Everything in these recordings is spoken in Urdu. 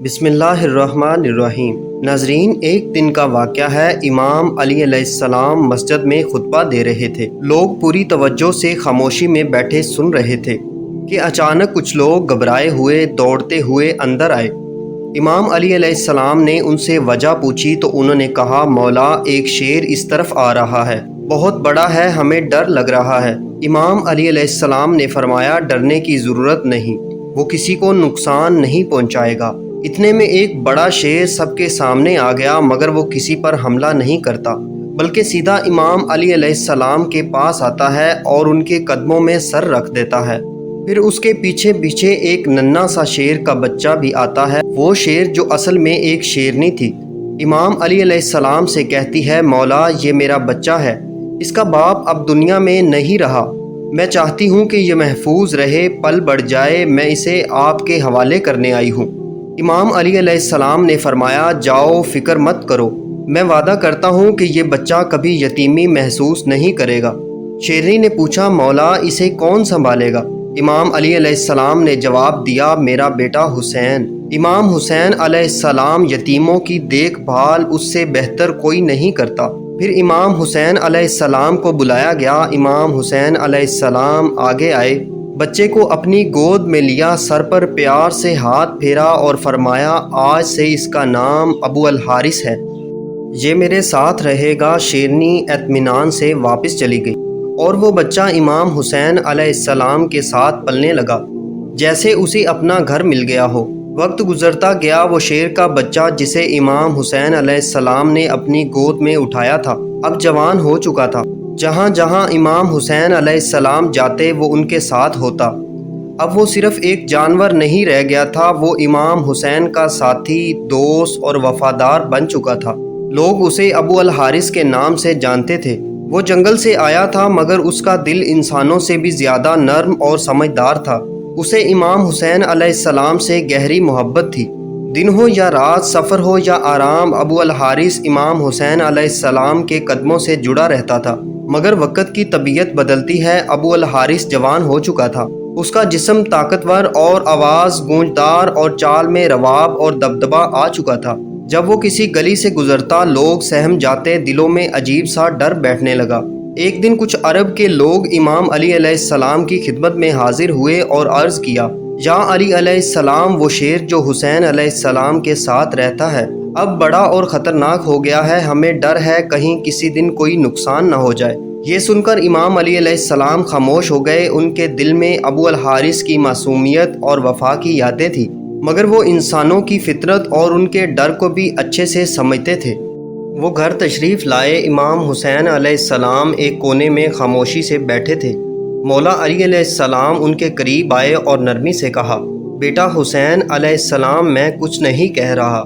بسم اللہ الرحمن الرحیم۔ ناظرین، ایک دن کا واقعہ ہے۔ امام علی علیہ السلام مسجد میں خطبہ دے رہے تھے۔ لوگ پوری توجہ سے خاموشی میں بیٹھے سن رہے تھے کہ اچانک کچھ لوگ گھبرائے ہوئے دوڑتے ہوئے اندر آئے۔ امام علی علیہ السلام نے ان سے وجہ پوچھی تو انہوں نے کہا، مولا، ایک شیر اس طرف آ رہا ہے، بہت بڑا ہے، ہمیں ڈر لگ رہا ہے۔ امام علی علیہ السلام نے فرمایا، ڈرنے کی ضرورت نہیں، وہ کسی کو نقصان نہیں پہنچائے گا۔ اتنے میں ایک بڑا شیر سب کے سامنے آ گیا، مگر وہ کسی پر حملہ نہیں کرتا بلکہ سیدھا امام علی علیہ السلام کے پاس آتا ہے اور ان کے قدموں میں سر رکھ دیتا ہے۔ پھر اس کے پیچھے پیچھے ایک ننھا سا شیر کا بچہ بھی آتا ہے، وہ شیر جو اصل میں ایک شیرنی تھی۔ امام علی علیہ السلام سے کہتی ہے، مولا، یہ میرا بچہ ہے، اس کا باپ اب دنیا میں نہیں رہا، میں چاہتی ہوں کہ یہ محفوظ رہے، پل بڑھ جائے، میں اسے آپ کے حوالے کرنے آئی ہوں۔ امام علی علیہ السلام نے فرمایا، جاؤ، فکر مت کرو، میں وعدہ کرتا ہوں کہ یہ بچہ کبھی یتیمی محسوس نہیں کرے گا۔ شیرنی نے پوچھا، مولا، اسے کون سنبھالے گا؟ امام علی علیہ السلام نے جواب دیا، میرا بیٹا حسین۔ امام حسین علیہ السلام یتیموں کی دیکھ بھال اس سے بہتر کوئی نہیں کرتا۔ پھر امام حسین علیہ السلام کو بلایا گیا۔ امام حسین علیہ السلام آگے آئے، بچے کو اپنی گود میں لیا، سر پر پیار سے ہاتھ پھیرا اور فرمایا، آج سے اس کا نام ابو الحارث ہے، یہ میرے ساتھ رہے گا۔ شیرنی اطمینان سے واپس چلی گئی اور وہ بچہ امام حسین علیہ السلام کے ساتھ پلنے لگا جیسے اسے اپنا گھر مل گیا ہو۔ وقت گزرتا گیا، وہ شیر کا بچہ جسے امام حسین علیہ السلام نے اپنی گود میں اٹھایا تھا اب جوان ہو چکا تھا۔ جہاں جہاں امام حسین علیہ السلام جاتے وہ ان کے ساتھ ہوتا۔ اب وہ صرف ایک جانور نہیں رہ گیا تھا، وہ امام حسین کا ساتھی، دوست اور وفادار بن چکا تھا۔ لوگ اسے ابو الحارث کے نام سے جانتے تھے۔ وہ جنگل سے آیا تھا مگر اس کا دل انسانوں سے بھی زیادہ نرم اور سمجھدار تھا۔ اسے امام حسین علیہ السلام سے گہری محبت تھی۔ دن ہو یا رات، سفر ہو یا آرام، ابو الحارث امام حسین علیہ السلام کے قدموں سے جڑا رہتا تھا۔ مگر وقت کی طبیعت بدلتی ہے۔ ابو الحارث جوان ہو چکا تھا، اس کا جسم طاقتور اور آواز گونجدار اور چال میں رواب اور دبدبہ آ چکا تھا۔ جب وہ کسی گلی سے گزرتا لوگ سہم جاتے، دلوں میں عجیب سا ڈر بیٹھنے لگا۔ ایک دن کچھ عرب کے لوگ امام علی علیہ السلام کی خدمت میں حاضر ہوئے اور عرض کیا، یا علی علیہ السلام، وہ شیر جو حسین علیہ السلام کے ساتھ رہتا ہے اب بڑا اور خطرناک ہو گیا ہے، ہمیں ڈر ہے کہیں کسی دن کوئی نقصان نہ ہو جائے۔ یہ سن کر امام علی علیہ السلام خاموش ہو گئے۔ ان کے دل میں ابو الحارث کی معصومیت اور وفا کی یادیں تھیں، مگر وہ انسانوں کی فطرت اور ان کے ڈر کو بھی اچھے سے سمجھتے تھے۔ وہ گھر تشریف لائے۔ امام حسین علیہ السلام ایک کونے میں خاموشی سے بیٹھے تھے۔ مولا علی علیہ السلام ان کے قریب آئے اور نرمی سے کہا، بیٹا حسین علیہ السلام، میں کچھ نہیں کہہ رہا،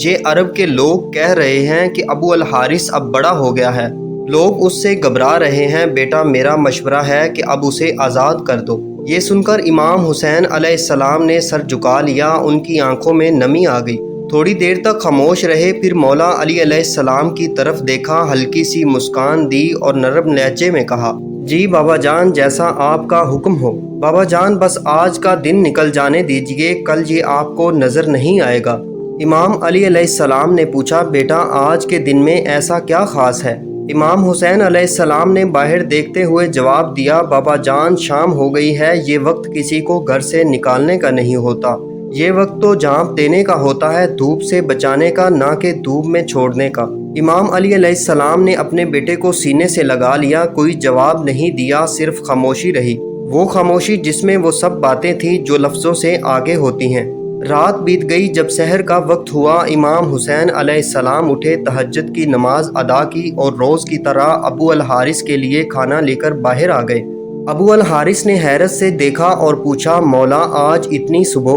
یہ عرب کے لوگ کہہ رہے ہیں کہ ابو الحارث اب بڑا ہو گیا ہے، لوگ اس سے گھبرا رہے ہیں، بیٹا میرا مشورہ ہے کہ اب اسے آزاد کر دو۔ یہ سن کر امام حسین علیہ السلام نے سر جھکا لیا، ان کی آنکھوں میں نمی آ گئی۔ تھوڑی دیر تک خاموش رہے، پھر مولا علی علیہ السلام کی طرف دیکھا، ہلکی سی مسکان دی اور نرم لہجے میں کہا، جی بابا جان، جیسا آپ کا حکم ہو۔ بابا جان، بس آج کا دن نکل جانے دیجئے، کل یہ آپ کو نظر نہیں آئے گا۔ امام علی علیہ السلام نے پوچھا، بیٹا آج کے دن میں ایسا کیا خاص ہے؟ امام حسین علیہ السلام نے باہر دیکھتے ہوئے جواب دیا، بابا جان، شام ہو گئی ہے، یہ وقت کسی کو گھر سے نکالنے کا نہیں ہوتا، یہ وقت تو جھانپ دینے کا ہوتا ہے، دھوپ سے بچانے کا، نہ کہ دھوپ میں چھوڑنے کا۔ امام علی علیہ السلام نے اپنے بیٹے کو سینے سے لگا لیا، کوئی جواب نہیں دیا، صرف خاموشی رہی، وہ خاموشی جس میں وہ سب باتیں تھیں جو لفظوں سے آگے ہوتی ہیں۔ رات بیت گئی۔ جب سحر کا وقت ہوا، امام حسین علیہ السلام اٹھے، تہجد کی نماز ادا کی اور روز کی طرح ابو الحارث کے لیے کھانا لے کر باہر آ گئے۔ ابو الحارث نے حیرت سے دیکھا اور پوچھا، مولا، آج اتنی صبح؟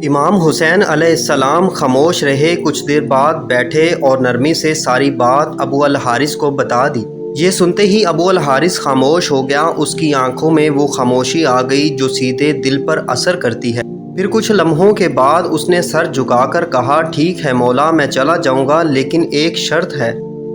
امام حسین علیہ السلام خاموش رہے، کچھ دیر بعد بیٹھے اور نرمی سے ساری بات ابو الحارث کو بتا دی۔ یہ سنتے ہی ابو الحارث خاموش ہو گیا، اس کی آنکھوں میں وہ خاموشی آ گئی جو سیدھے دل پر اثر کرتی ہے۔ پھر کچھ لمحوں کے بعد اس نے سر جھکا کر کہا، ٹھیک ہے مولا، میں چلا جاؤں گا، لیکن ایک شرط ہے۔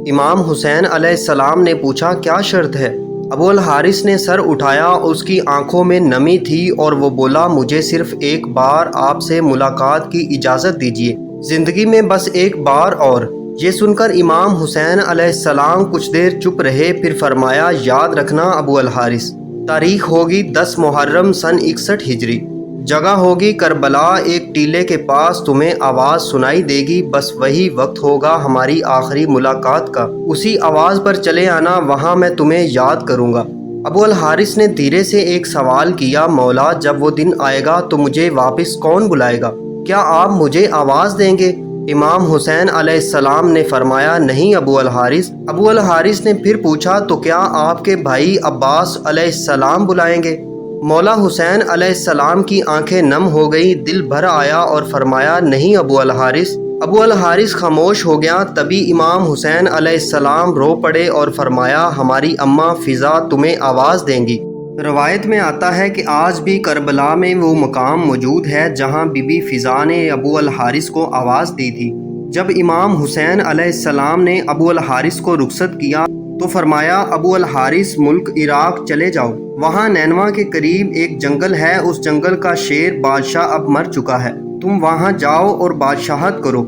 امام حسین علیہ السلام نے پوچھا، کیا شرط ہے؟ ابو الحارث نے سر اٹھایا، اس کی آنکھوں میں نمی تھی اور وہ بولا مجھے صرف ایک بار آپ سے ملاقات کی اجازت دیجیے، زندگی میں بس ایک بار اور۔ یہ سن کر امام حسین علیہ السلام کچھ دیر چپ رہے، پھر فرمایا یاد رکھنا ابو الحارث، تاریخ ہوگی 10 محرم سن 61 ہجری، جگہ ہوگی کربلا، ایک ٹیلے کے پاس تمہیں آواز سنائی دے گی، بس وہی وقت ہوگا ہماری آخری ملاقات کا، اسی آواز پر چلے آنا، وہاں میں تمہیں یاد کروں گا۔ ابو الحارث نے دھیرے سے ایک سوال کیا، مولا جب وہ دن آئے گا تو مجھے واپس کون بلائے گا؟ کیا آپ مجھے آواز دیں گے؟ امام حسین علیہ السلام نے فرمایا نہیں ابو الحارث۔ ابو الحارث نے پھر پوچھا تو کیا آپ کے بھائی عباس علیہ السلام بلائیں گے؟ مولا حسین علیہ السلام کی آنکھیں نم ہو گئی، دل بھر آیا اور فرمایا نہیں ابو الحارث۔ ابو الحارث خاموش ہو گیا، تبھی امام حسین علیہ السلام رو پڑے اور فرمایا ہماری اماں فضا تمہیں آواز دیں گی۔ روایت میں آتا ہے کہ آج بھی کربلا میں وہ مقام موجود ہے جہاں بی بی فضا نے ابو الحارث کو آواز دی تھی۔ جب امام حسین علیہ السلام نے ابو الحارث کو رخصت کیا تو فرمایا ابو الحارث ملک عراق چلے جاؤ، وہاں نینوا کے قریب ایک جنگل ہے، اس جنگل کا شیر بادشاہ اب مر چکا ہے، تم وہاں جاؤ اور بادشاہت کرو۔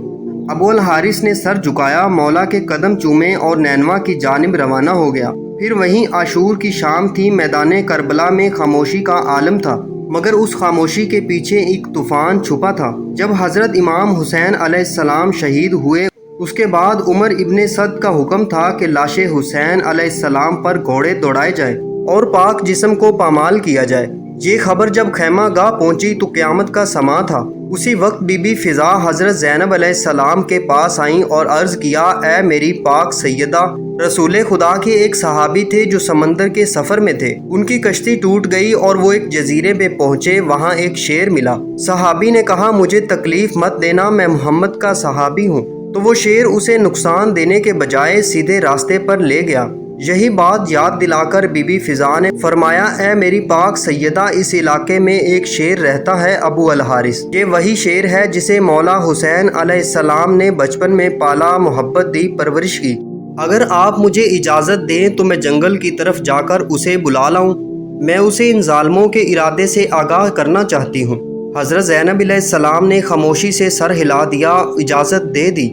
ابو الحارث نے سر جھکایا، مولا کے قدم چومے اور نینوا کی جانب روانہ ہو گیا۔ پھر وہیں عاشور کی شام تھی، میدان کربلا میں خاموشی کا عالم تھا، مگر اس خاموشی کے پیچھے ایک طوفان چھپا تھا۔ جب حضرت امام حسین علیہ السلام شہید ہوئے، اس کے بعد عمر ابن سعد کا حکم تھا کہ لاش حسین علیہ السلام پر گھوڑے دوڑائے جائیں اور پاک جسم کو پامال کیا جائے۔ یہ خبر جب خیمہ گاہ پہنچی تو قیامت کا سماں تھا۔ اسی وقت بی بی فضا حضرت زینب علیہ السلام کے پاس آئیں اور عرض کیا اے میری پاک سیدہ، رسول خدا کے ایک صحابی تھے جو سمندر کے سفر میں تھے، ان کی کشتی ٹوٹ گئی اور وہ ایک جزیرے پہ پہنچے، وہاں ایک شیر ملا۔ صحابی نے کہا مجھے تکلیف مت دینا، میں محمد کا صحابی ہوں، تو وہ شیر اسے نقصان دینے کے بجائے سیدھے راستے پر لے گیا۔ یہی بات یاد دلا کر بی بی فضا نے فرمایا اے میری پاک سیدہ، اس علاقے میں ایک شیر رہتا ہے ابو الحارث، یہ وہی شیر ہے جسے مولا حسین علیہ السلام نے بچپن میں پالا، محبت دی، پرورش کی۔ اگر آپ مجھے اجازت دیں تو میں جنگل کی طرف جا کر اسے بلا لاؤں، میں اسے ان ظالموں کے ارادے سے آگاہ کرنا چاہتی ہوں۔ حضرت زینب علیہ السلام نے خاموشی سے سر ہلا دیا، اجازت دے دی۔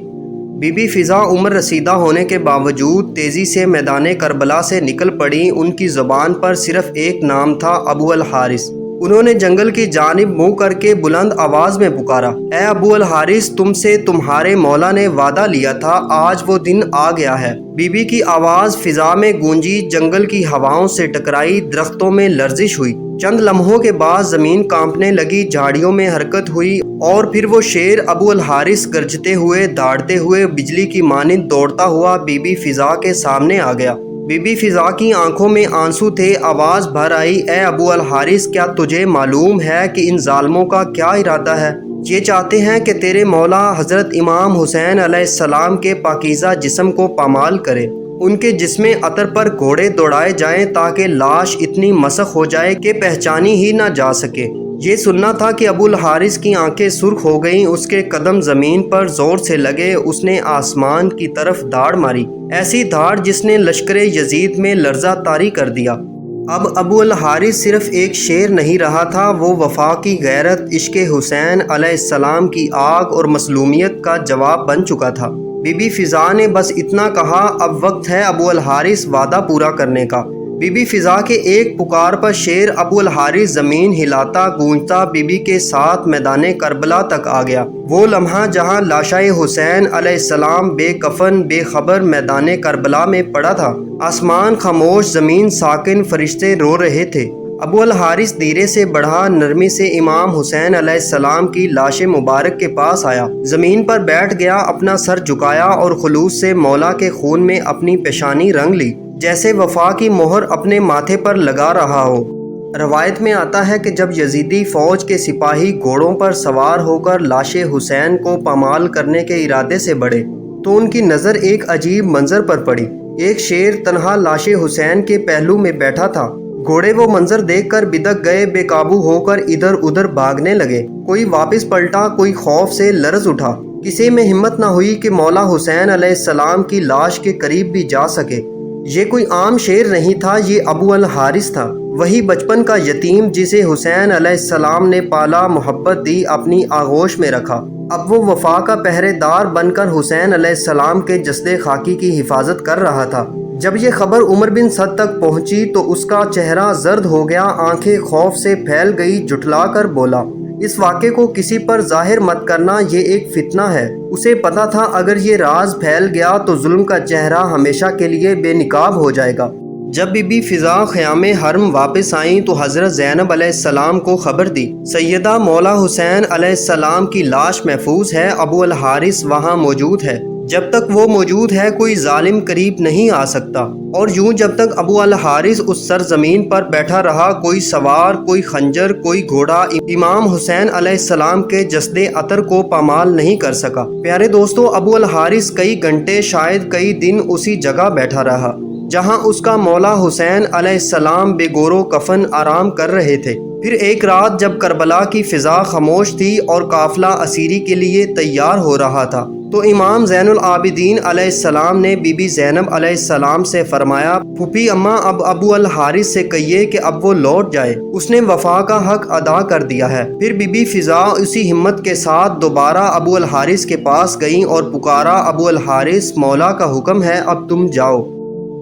بی بی فضا عمر رسیدہ ہونے کے باوجود تیزی سے میدان کربلا سے نکل پڑی، ان کی زبان پر صرف ایک نام تھا ابو الحارث۔ انہوں نے جنگل کی جانب منہ کر کے بلند آواز میں پکارا اے ابو الحارث، تم سے تمہارے مولا نے وعدہ لیا تھا، آج وہ دن آ گیا ہے۔ بی بی کی آواز فضا میں گونجی، جنگل کی ہواؤں سے ٹکرائی، درختوں میں لرزش ہوئی، چند لمحوں کے بعد زمین کانپنے لگی، جھاڑیوں میں حرکت ہوئی اور پھر وہ شیر ابو الحارث گرجتے ہوئے، داڑتے ہوئے، بجلی کی مانند دوڑتا ہوا بی بی فضا کے سامنے آ گیا۔ بی بی فضا کی آنکھوں میں آنسو تھے، آواز بھر آئی اے ابو الحارث، کیا تجھے معلوم ہے کہ ان ظالموں کا کیا ارادہ ہے؟ یہ چاہتے ہیں کہ تیرے مولا حضرت امام حسین علیہ السلام کے پاکیزہ جسم کو پامال کرے، ان کے جسم عطر پر گھوڑے دوڑائے جائیں تاکہ لاش اتنی مسخ ہو جائے کہ پہچانی ہی نہ جا سکے۔ یہ سننا تھا کہ ابو الحارث کی آنکھیں سرخ ہو گئیں، اس کے قدم زمین پر زور سے لگے، اس نے آسمان کی طرف داڑ ماری، ایسی داڑ جس نے لشکر یزید میں لرزہ طاری کر دیا۔ اب ابو الحارث صرف ایک شیر نہیں رہا تھا، وہ وفا کی غیرت، عشق حسین علیہ السلام کی آگ اور مظلومیت کا جواب بن چکا تھا۔ بی بی فضا نے بس اتنا کہا اب وقت ہے ابو الحارث وعدہ پورا کرنے کا۔ بی بی فضا کے ایک پکار پر شیر ابو الحارث زمین ہلاتا گونجتا بی بی کے ساتھ میدان کربلا تک آ گیا، وہ لمحہ جہاں لاشائے حسین علیہ السلام بے کفن بے خبر میدان کربلا میں پڑا تھا۔ آسمان خاموش، زمین ساکن، فرشتے رو رہے تھے۔ ابو الحارث دھیرے سے بڑھا، نرمی سے امام حسین علیہ السلام کی لاش مبارک کے پاس آیا، زمین پر بیٹھ گیا، اپنا سر جھکایا اور خلوص سے مولا کے خون میں اپنی پیشانی رنگ لی، جیسے وفا کی مہر اپنے ماتھے پر لگا رہا ہو۔ روایت میں آتا ہے کہ جب یزیدی فوج کے سپاہی گھوڑوں پر سوار ہو کر لاش حسین کو پامال کرنے کے ارادے سے بڑھے تو ان کی نظر ایک عجیب منظر پر پڑی۔ ایک شیر تنہا لاش حسین کے پہلو میں بیٹھا تھا۔ گھوڑے وہ منظر دیکھ کر بدک گئے، بے قابو ہو کر ادھر ادھر بھاگنے لگے، کوئی واپس پلٹا، کوئی خوف سے لرز اٹھا، کسی میں ہمت نہ ہوئی کہ مولا حسین علیہ السلام کی لاش کے قریب بھی جا سکے۔ یہ کوئی عام شیر نہیں تھا، یہ ابو الحارث تھا، وہی بچپن کا یتیم جسے حسین علیہ السلام نے پالا، محبت دی، اپنی آغوش میں رکھا۔ اب وہ وفا کا پہرے دار بن کر حسین علیہ السلام کے جسد خاکی کی حفاظت کر رہا تھا۔ جب یہ خبر عمر بن سعد تک پہنچی تو اس کا چہرہ زرد ہو گیا، آنکھیں خوف سے پھیل گئی، جھٹلا کر بولا، اس واقعے کو کسی پر ظاہر مت کرنا، یہ ایک فتنہ ہے۔ اسے پتا تھا اگر یہ راز پھیل گیا تو ظلم کا چہرہ ہمیشہ کے لیے بے نقاب ہو جائے گا۔ جب بی بی فضا خیام حرم واپس آئیں تو حضرت زینب علیہ السلام کو خبر دی، سیدہ مولا حسین علیہ السلام کی لاش محفوظ ہے، ابو الحارث وہاں موجود ہے، جب تک وہ موجود ہے کوئی ظالم قریب نہیں آ سکتا۔ اور یوں جب تک ابو الحارث اس سرزمین پر بیٹھا رہا، کوئی سوار، کوئی خنجر، کوئی گھوڑا امام حسین علیہ السلام کے جسد اطہر کو پامال نہیں کر سکا۔ پیارے دوستو، ابو الحارث کئی گھنٹے، شاید کئی دن اسی جگہ بیٹھا رہا جہاں اس کا مولا حسین علیہ السلام بے گور و کفن آرام کر رہے تھے۔ پھر ایک رات جب کربلا کی فضا خاموش تھی اور قافلہ اسیری کے لیے تیار ہو رہا تھا تو امام زین العابدین علیہ السلام نے بی بی زینب علیہ السلام سے فرمایا، پھوپھی اماں اب ابو الحارث سے کہیے کہ اب وہ لوٹ جائے، اس نے وفا کا حق ادا کر دیا ہے۔ پھر بی بی فضا اسی ہمت کے ساتھ دوبارہ ابو الحارث کے پاس گئیں اور پکارا، ابو الحارث، مولا کا حکم ہے، اب تم جاؤ۔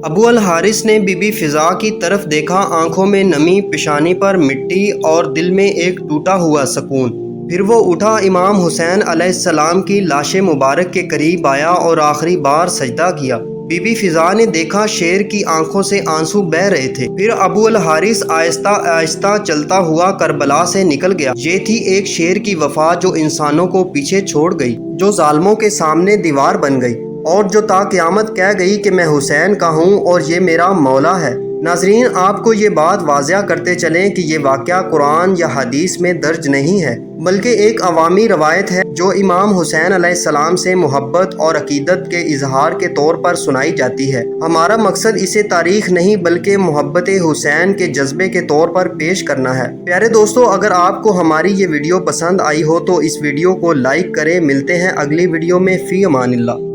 ابو الحارث نے بی بی فضا کی طرف دیکھا، آنکھوں میں نمی، پیشانی پر مٹی اور دل میں ایک ٹوٹا ہوا سکون۔ پھر وہ اٹھا، امام حسین علیہ السلام کی لاش مبارک کے قریب آیا اور آخری بار سجدہ کیا۔ بی بی فضا نے دیکھا شیر کی آنکھوں سے آنسو بہہ رہے تھے۔ پھر ابو الحارث آہستہ آہستہ چلتا ہوا کربلا سے نکل گیا۔ یہ تھی ایک شیر کی وفا جو انسانوں کو پیچھے چھوڑ گئی، جو ظالموں کے سامنے دیوار بن گئی، اور جو تا قیامت کہہ گئی کہ میں حسین کا ہوں اور یہ میرا مولا ہے۔ ناظرین، آپ کو یہ بات واضح کرتے چلیں کہ یہ واقعہ قرآن یا حدیث میں درج نہیں ہے، بلکہ ایک عوامی روایت ہے جو امام حسین علیہ السلام سے محبت اور عقیدت کے اظہار کے طور پر سنائی جاتی ہے۔ ہمارا مقصد اسے تاریخ نہیں بلکہ محبت حسین کے جذبے کے طور پر پیش کرنا ہے۔ پیارے دوستو، اگر آپ کو ہماری یہ ویڈیو پسند آئی ہو تو اس ویڈیو کو لائک کریں۔ ملتے ہیں اگلی ویڈیو میں، فی امان اللہ۔